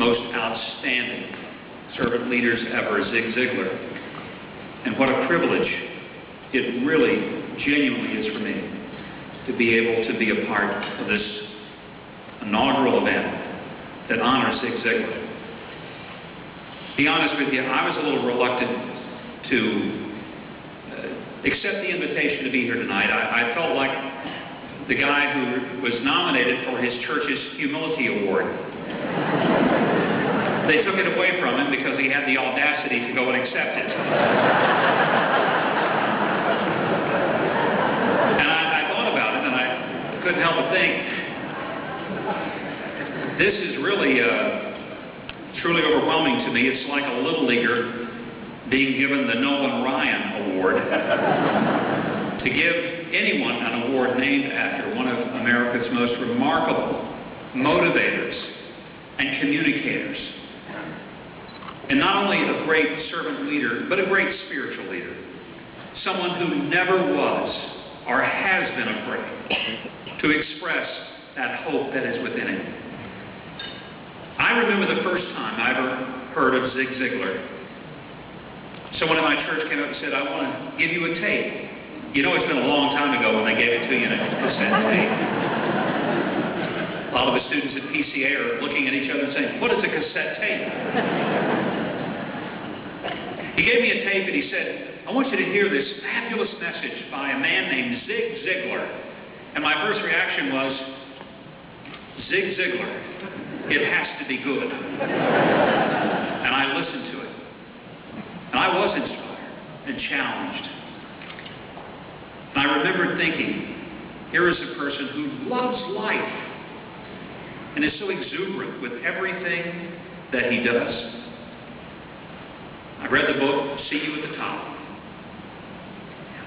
most outstanding servant leaders ever, Zig Ziglar. And what a privilege it really, genuinely is for me to be able to be a part of this inaugural event that honors Zig Ziglar. To be honest with you, I was a little reluctant to accept the invitation to be here tonight. I felt like the guy who was nominated for his church's Humility Award. They took it away from him because he had the audacity to go and accept it. And I thought about it, and I couldn't help but think, this is really truly overwhelming to me. It's like a little leaguer being given the Nolan Ryan Award. To give anyone an award named after one of America's most remarkable motivators and communicators. And not only a great servant leader, but a great spiritual leader. Someone who never was or has been afraid to express that hope that is within him. I remember the first time I ever heard of Zig Ziglar. Someone in my church came up and said, "I want to give you a tape." You know, it's been a long time ago when they gave it to you in a cassette tape. A lot of the students at PCA are looking at each other and saying, "What is a cassette tape?" He gave me a tape and he said, "I want you to hear this fabulous message by a man named Zig Ziglar." And my first reaction was, Zig Ziglar, it has to be good. And I listened to it. And I was inspired and challenged. And I remembered thinking, here is a person who loves life and is so exuberant with everything that he does. I read the book, See You at the Top.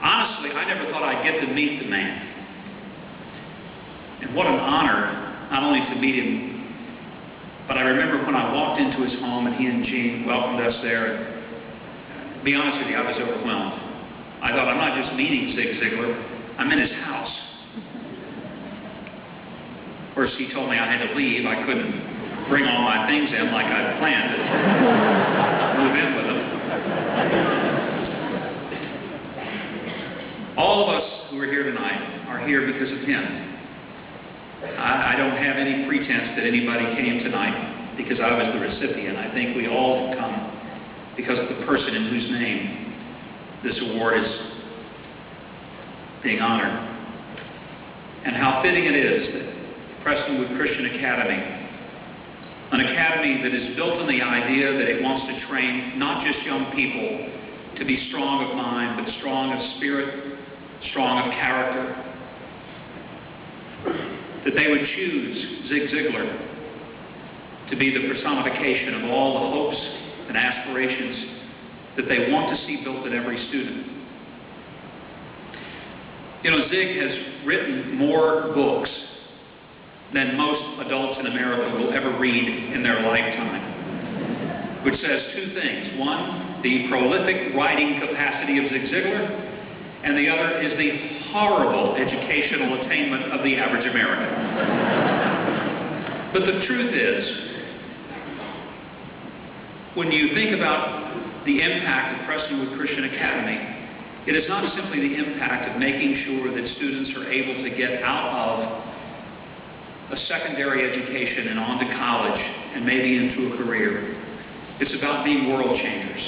Honestly, I never thought I'd get to meet the man. And what an honor, not only to meet him, but I remember when I walked into his home and he and Jean welcomed us there. And to be honest with you, I was overwhelmed. I thought, I'm not just meeting Zig Ziglar, I'm in his house. Of course, he told me I had to leave. I couldn't bring all my things in like I'd planned to move in with them. All of us who are here tonight are here because of him. I don't have any pretense that anybody came tonight because I was the recipient. I think we all have come because of the person in whose name this award is being honored. And how fitting it is that Prestonwood Christian Academy, an academy that is built on the idea that it wants to train not just young people to be strong of mind, but strong of spirit, strong of character, that they would choose Zig Ziglar to be the personification of all the hopes and aspirations that they want to see built in every student. You know, Zig has written more books than most adults in America will ever read in their lifetime, which says two things. One, the prolific writing capacity of Zig Ziglar, and the other is the horrible educational attainment of the average American. But the truth is, when you think about the impact of Prestonwood Christian Academy, it is not simply the impact of making sure that students are able to get out of a secondary education and on to college and maybe into a career. It's about being world changers.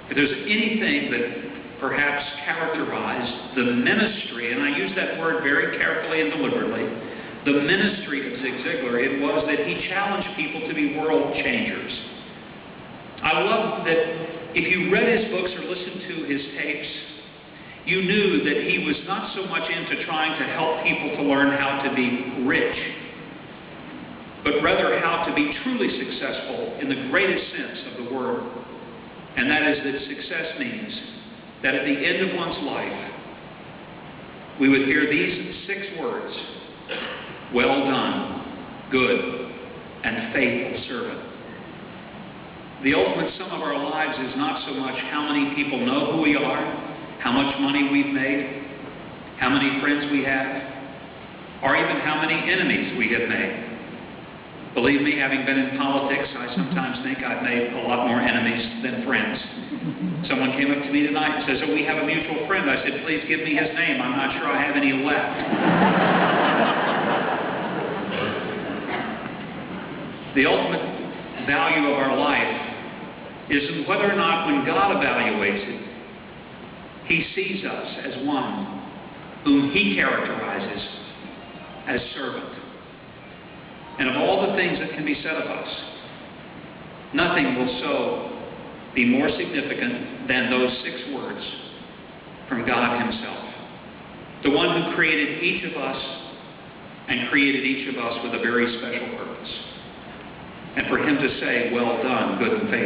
If there's anything that perhaps characterized the ministry, and I use that word very carefully and deliberately, the ministry of Zig Ziglar, it was that he challenged people to be world changers. I love that if you read his books or listened to his tapes, you knew that he was not so much into trying to help people to learn how to be rich, but rather how to be truly successful in the greatest sense of the word. And that is that success means that at the end of one's life, we would hear these 6 words: well done, good and faithful servant. The ultimate sum of our lives is not so much how many people know who we are, how much money we've made, how many friends we have, or even how many enemies we have made. Believe me, having been in politics, I sometimes think I've made a lot more enemies than friends. Someone came up to me tonight and says, "Oh, we have a mutual friend." I said, "Please give me his name. I'm not sure I have any left." The ultimate value of our life is in whether or not, when God evaluates it, He sees us as one whom He characterizes as servant. And of all the things that can be said of us, nothing will so be more significant than those 6 words from God Himself. The one who created each of us and created each of us with a very special purpose. And for Him to say, "Well done, good and faithful."